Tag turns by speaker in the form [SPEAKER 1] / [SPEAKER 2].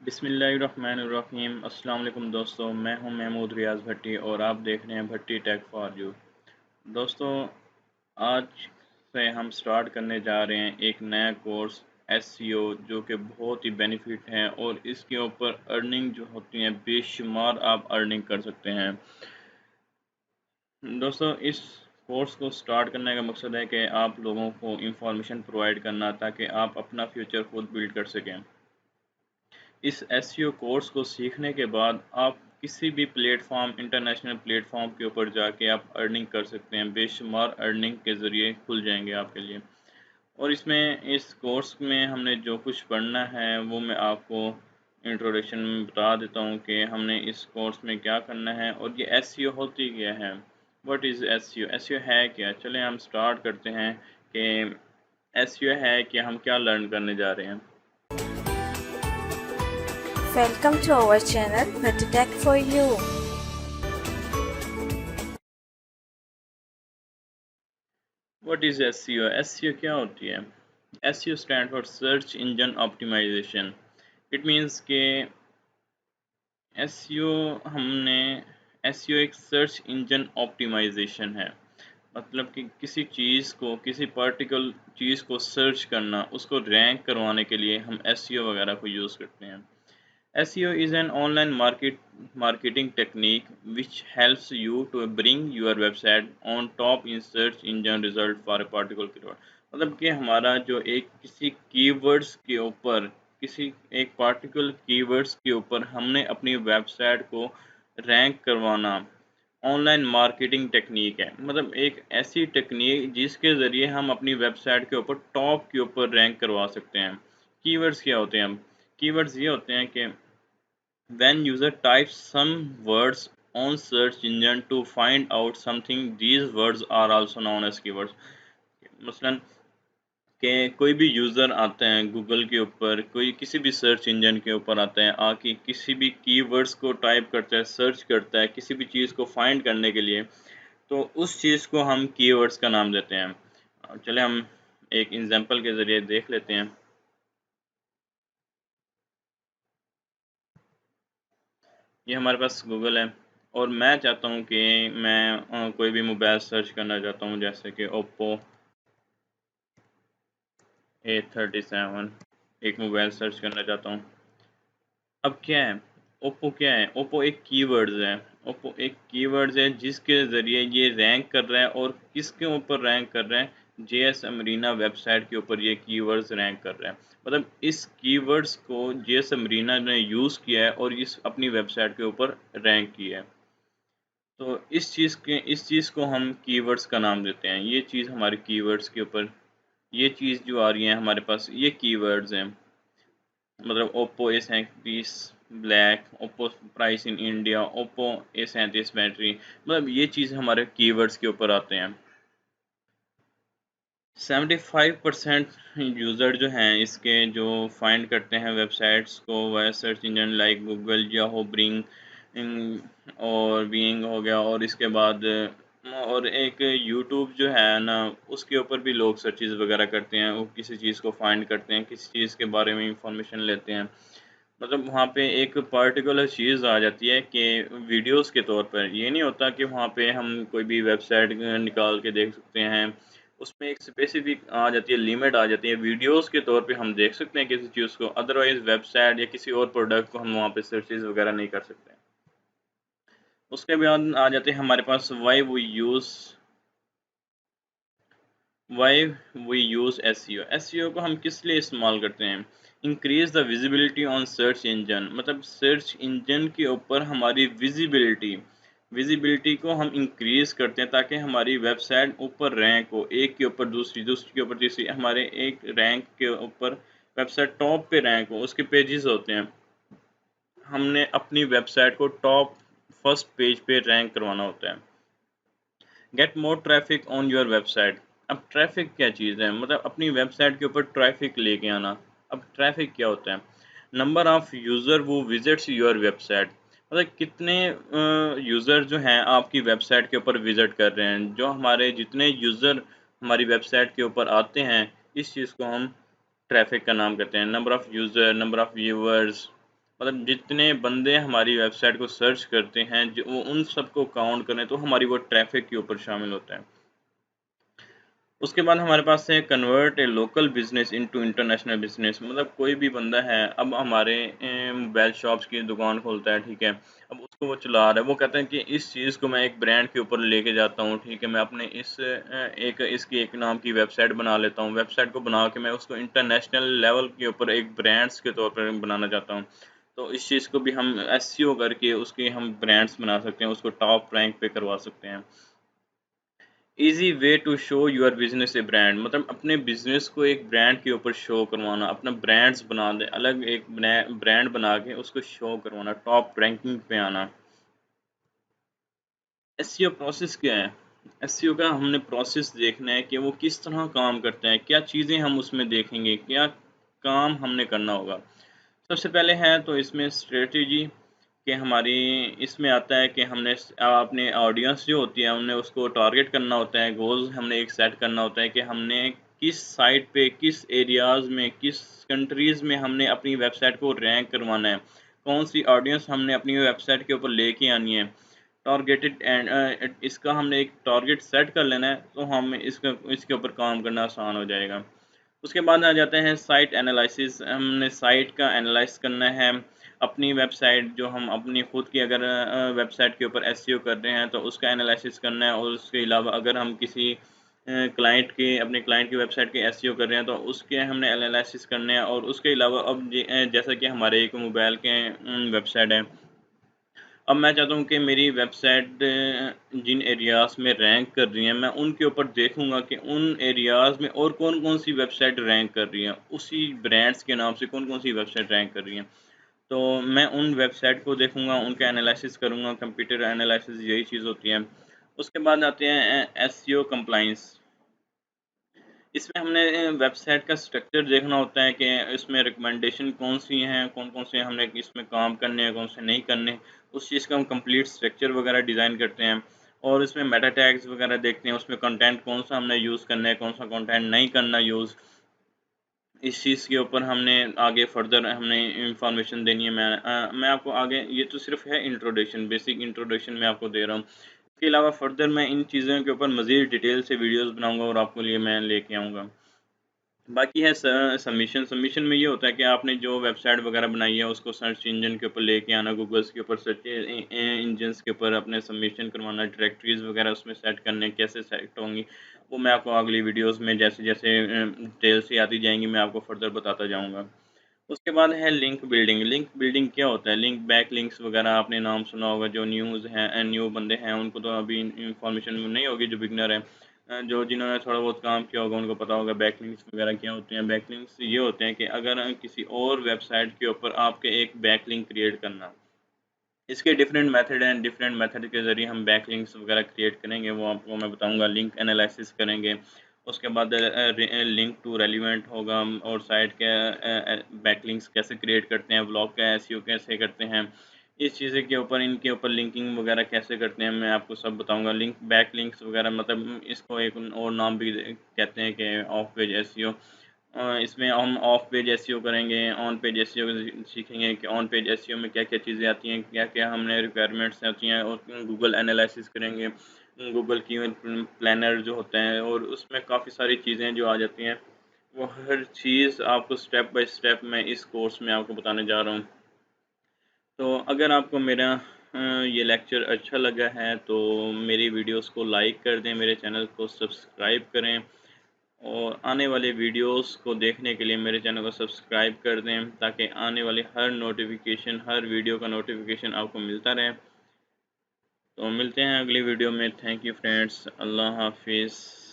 [SPEAKER 1] बिस्मिल्लाहिर्रहमानिर्रहीम। अस्सलाम वालेकुम दोस्तों, मैं हूं महमूद रियाज़ भट्टी और आप देख रहे हैं भट्टी टेक फॉर यू। दोस्तों, आज से हम स्टार्ट करने जा रहे हैं एक नया कोर्स एसईओ जो कि बहुत ही बेनिफिट है और इसके ऊपर अर्निंग जो होती है बेशुमार आप अर्निंग कर सकते हैं। दोस्तों, इस कोर्स को स्टार्ट करने का मकसद है कि आप लोगों को इंफॉर्मेशन प्रोवाइड करना ताकि आप अपना फ्यूचर खुद बिल्ड कर सकें। इस एसईओ कोर्स को सीखने के बाद आप किसी भी प्लेटफॉर्म इंटरनेशनल प्लेटफॉर्म के ऊपर जाके आप अर्निंग कर सकते हैं। बेशुमार अर्निंग के ज़रिए खुल जाएंगे आपके लिए। और इस कोर्स में हमने जो कुछ पढ़ना है वो मैं आपको इंट्रोडक्शन में बता देता हूँ कि हमने इस कोर्स में क्या करना है और ये एसईओ होती क्या है। What is SEO? एसईओ है क्या? चलें हम स्टार्ट करते हैं कि एसईओ है कि हम क्या लर्न करने जा रहे हैं।
[SPEAKER 2] Welcome to our channel Bhatti Tech for You.
[SPEAKER 1] What is SEO? SEO क्या होती है? SEO stand for search engine optimisation. It means के एसईओ हमने एसईओ एक सर्च इंजन ऑप्टिमाइजेशन है। मतलब कि किसी पर्टिकुलर चीज़ को सर्च करना, उसको रैंक करवाने के लिए हम एसईओ वगैरह को यूज़ करते हैं। SEO is an online marketing technique which helps you to bring your website on top in search engine result for a particular keyword। मतलब कि हमारा जो एक किसी कीवर्ड्स के ऊपर किसी एक पार्टिकुलर कीवर्ड्स के ऊपर हमने अपनी वेबसाइट को रैंक करवाना ऑनलाइन मार्केटिंग टेक्निक है। मतलब एक ऐसी टेक्निक जिसके ज़रिए हम अपनी वेबसाइट के ऊपर टॉप के ऊपर रैंक करवा सकते हैं। कीवर्ड्स क्या होते हैं? कीवर्ड्स ये होते हैं कि when user types some words on search engine to find out something, these words are also known as keywords। मसलन कि कोई भी यूज़र आते हैं गूगल के ऊपर, कोई किसी भी सर्च इंजन के ऊपर आता है, आके किसी भी कीवर्ड्स को टाइप करता है, सर्च करता है किसी भी चीज़ को फाइंड करने के लिए, तो उस चीज़ को हम कीवर्ड्स का नाम देते हैं। चले हम एक एग्जांपल के ज़रिए देख लेते हैं। ये हमारे पास गूगल है और मैं चाहता हूँ कि मैं कोई भी मोबाइल सर्च करना चाहता हूँ, जैसे कि ओप्पो A37 एक मोबाइल सर्च करना चाहता हूँ। अब क्या है, ओप्पो एक कीवर्ड्स है। ओप्पो एक कीवर्ड्स है जिसके ज़रिए ये रैंक कर रहा है। और किसके ऊपर रैंक कर रहा है? जेएस अमरीना वेबसाइट के ऊपर ये कीवर्ड्स रैंक कर रहा है। मतलब इस कीवर्ड्स को जेएस अमरीना ने यूज़ किया है और इस अपनी वेबसाइट के ऊपर रैंक किया है। तो इस चीज़ को हम कीवर्ड्स का नाम देते हैं। ये चीज़ हमारे कीवर्ड्स के ऊपर, ये चीज़ जो आ रही है हमारे पास, ये कीवर्ड्स हैं। मतलब Oppo A37 black, Oppo price in India, Oppo A37 battery, मतलब ये चीज़ हमारे कीवर्ड्स के ऊपर आते हैं। 75% यूज़र जो हैं इसके जो फाइंड करते हैं वेबसाइट्स को वह search engine like Google, Yahoo, bring और बीइंग हो गया। और इसके बाद और एक यूट्यूब जो है ना, उसके ऊपर भी लोग सर्चेज़ वगैरह करते हैं। वो किसी चीज़ को फाइंड करते हैं, किसी चीज़ के बारे में इंफॉर्मेशन लेते हैं। मतलब वहाँ पे एक पर्टिकुलर चीज़ आ जाती है कि वीडियोज़ के तौर पर, ये नहीं होता कि वहाँ पे हम कोई भी वेबसाइट निकाल के देख सकते हैं। उसमें एक स्पेसिफ़िक आ जाती है, लिमिट आ जाती है। वीडियोज़ के तौर पे हम देख सकते हैं किसी चीज़ को, अदरवाइज़ वेबसाइट या किसी और प्रोडक्ट को हम वहाँ पे सर्चेज़ वगैरह नहीं कर सकते। उसके बाद आ जाते हैं हमारे पास why we use SEO. SEO को हम किस लिए इस्तेमाल करते हैं? Increase the visibility on search engine. मतलब सर्च इंजन के ऊपर हमारी विजिबिलिटी को हम इंक्रीज़ करते हैं ताकि हमारी वेबसाइट ऊपर रैंक हो, एक के ऊपर दूसरी, दूसरी के ऊपर तीसरी, हमारे एक रैंक के ऊपर वेबसाइट टॉप पे रैंक हो। उसके पेजेस होते हैं, हमने अपनी वेबसाइट को टॉप फर्स्ट पेज पे रैंक करवाना होता है। Get more traffic on your website. अब ट्रैफिक क्या चीज़ है? मतलब अपनी वेबसाइट के ऊपर ट्रैफिक लेके आना। अब ट्रैफिक क्या होता है? नंबर ऑफ़ यूज़र वो विजिट्स योर वेबसाइट। मतलब कितने यूज़र जो हैं आपकी वेबसाइट के ऊपर विज़िट कर रहे हैं। जो हमारे जितने यूज़र हमारी वेबसाइट के ऊपर आते हैं, इस चीज़ को हम ट्रैफिक का नाम कहते हैं। Number of user, number of viewers, मतलब जितने बंदे हमारी वेबसाइट को सर्च करते हैं जो वो उन सबको काउंट करें तो हमारी वो ट्रैफ़िक के ऊपर शामिल होता है। उसके बाद हमारे पास है कन्वर्ट ए local business into international business, मतलब कोई भी बंदा है अब हमारे मोबाइल शॉप्स की दुकान खोलता है, ठीक है? अब उसको वो चला रहा है, वो कहते हैं कि इस चीज़ को मैं एक ब्रांड के ऊपर लेके जाता हूँ, ठीक है? मैं अपने एक इसकी एक नाम की वेबसाइट बना लेता हूँ। वेबसाइट को बना के मैं उसको इंटरनेशनल लेवल के ऊपर एक ब्रांड्स के तौर पर बनाना चाहता हूँ। तो इस चीज़ को भी हम एसईओ करके उसके हम ब्रांड्स बना सकते हैं, उसको टॉप रैंक पे करवा सकते हैं। Easy way to show your business a brand, मतलब अपने बिज़नेस को एक ब्रांड के ऊपर शो करवाना, अपना ब्रांड्स बना दें, अलग एक ब्रांड बना के उसको शो करवाना, टॉप रैंकिंग पे आना। एसईओ प्रोसेस क्या है? एसईओ का हमने प्रोसेस देखना है कि वो किस तरह काम करता है, क्या चीज़ें हम उसमें देखेंगे, क्या काम हमने करना होगा। सबसे पहले है तो इसमें स्ट्रेटजी कि हमारी इसमें आता है कि हमने अपने ऑडियंस जो होती है हमने उसको टारगेट करना होता है, गोल्स हमने एक सेट करना होता है कि हमने किस साइट पे, किस एरियाज़ में, किस कंट्रीज़ में हमने अपनी वेबसाइट को रैंक करवाना है, कौन सी ऑडियंस हमने अपनी वेबसाइट के ऊपर लेके आनी है। टारगेटेड एंड इसका हमने एक टारगेट सेट कर लेना है तो हम इसका इसके ऊपर काम करना आसान हो जाएगा। उसके बाद आ जाते हैं साइट एनालिसिस, हमने साइट का एनालाइज़ करना है। अपनी वेबसाइट जो हम अपनी खुद की अगर वेबसाइट के ऊपर एसईओ कर रहे हैं तो उसका एनालिसिस करना है, और उसके अलावा अगर हम किसी क्लाइंट के अपने क्लाइंट की वेबसाइट के एसईओ कर रहे हैं तो उसके हमने एनालिसिस करने हैं। और उसके अलावा अब जैसा कि हमारे एक मोबाइल के वेबसाइट है, अब मैं चाहता हूँ कि मेरी वेबसाइट जिन एरियाज़ में रैंक कर रही हैं, मैं उनके ऊपर देखूँगा कि उन एरियाज़ में और कौन-कौन सी वेबसाइट रैंक कर रही हैं, उसी ब्रांड्स के नाम से कौन-कौन सी वेबसाइट रैंक कर रही हैं। तो मैं उन वेबसाइट को देखूँगा, उनका एनालिसिस करूँगा, कंप्यूटर एनालिसिस यही चीज़ होती है। उसके बाद आते हैं एसईओ कंप्लायंस। इसमें हमने वेबसाइट का स्ट्रक्चर देखना होता है कि इसमें रिकमेंडेशन कौन-सी हैं, कौन-कौन से हमने इसमें काम करने हैं, कौन से नहीं करने। उस चीज़ का हम कंप्लीट स्ट्रक्चर वगैरह डिज़ाइन करते हैं, और इसमें मेटा टैग्स वगैरह देखते हैं, उसमें कंटेंट कौन-सा हमने यूज़ करना है, कौन-सा कंटेंट नहीं करना यूज़। इस चीज़ के ऊपर हमने आगे फर्दर हमने इन्फॉर्मेशन देनी है। मैं आपको आगे, ये तो सिर्फ़ है इंट्रोडक्शन, बेसिक इंट्रोडक्शन मैं आपको दे रहा हूँ। इसके अलावा फर्दर मैं इन चीज़ों के ऊपर मज़ीद डिटेल से वीडियोज़ बनाऊँगा और आपके लिए मैं लेके आऊँगा। बाकी है सबमिशन। सबमिशन में ये होता है कि आपने जो वेबसाइट वगैरह बनाई है उसको सर्च इंजन के ऊपर लेके आना, गूगल्स के ऊपर सर्च इंजन्स के ऊपर अपने सबमिशन करवाना, डायरेक्टरीज़ वगैरह उसमें सेट करने, कैसे सेट होंगी वो मैं आपको अगली वीडियोज़ में जैसे-जैसे डिटेल से आती जाएँगी मैं आपको फर्दर बताता जाऊँगा। उसके बाद है लिंक बिल्डिंग। लिंक बिल्डिंग क्या होता है? लिंक बैक लिंक्स वगैरह आपने नाम सुना होगा, जो न्यू बंदे हैं उनको तो अभी इन्फॉर्मेशन नहीं होगी, जो बिगिनर हैं। जो जिन्होंने थोड़ा बहुत काम किया होगा उनको पता होगा बैक लिंक्स वगैरह क्या होते हैं। बैक लिंक्स ये होते हैं कि अगर किसी और वेबसाइट के ऊपर आपके एक बैक लिंक क्रिएट करना, इसके डिफरेंट मेथड हैं, डिफरेंट मेथड के ज़रिए हम बैकलिंक्स वगैरह क्रिएट करेंगे, वो आपको मैं बताऊँगा। लिंक एनालिसिस करेंगे, उसके बाद लिंक टू रेलेवेंट होगा, और साइट के बैकलिंक्स कैसे क्रिएट करते हैं, ब्लॉग का एसईओ कैसे करते हैं, इस चीज़ें के ऊपर, इनके ऊपर लिंकिंग वगैरह कैसे करते हैं, मैं आपको सब बताऊँगा। लिंक बैकलिंक्स वगैरह मतलब इसको एक और नाम भी कहते हैं कि ऑफ पेज एसईओ। इसमें हम ऑफ पेज एसईओ करेंगे, ऑन पेज एसईओ सीखेंगे कि ऑन पेज एसईओ में क्या-क्या चीज़ें आती हैं, क्या-क्या हमने रिक्वायरमेंट्स आती हैं, और गूगल एनालिसिस करेंगे। गूगल कीवर्ड प्लानर जो होता है, और उसमें काफ़ी सारी चीज़ें जो आ जाती हैं, वो हर चीज़ आपको स्टेप बाय स्टेप मैं इस कोर्स में आपको बताने जा रहा हूँ। तो अगर आपको मेरा ये लेक्चर अच्छा लगा है तो मेरी वीडियोज़ को लाइक कर दें, मेरे चैनल को सब्सक्राइब करें, और आने वाले वीडियोस को देखने के लिए मेरे चैनल को सब्सक्राइब कर दें, ताकि आने वाली हर वीडियो का नोटिफिकेशन आपको मिलता रहे। तो मिलते हैं अगली वीडियो में। थैंक यू फ्रेंड्स, अल्लाह हाफ़िज़।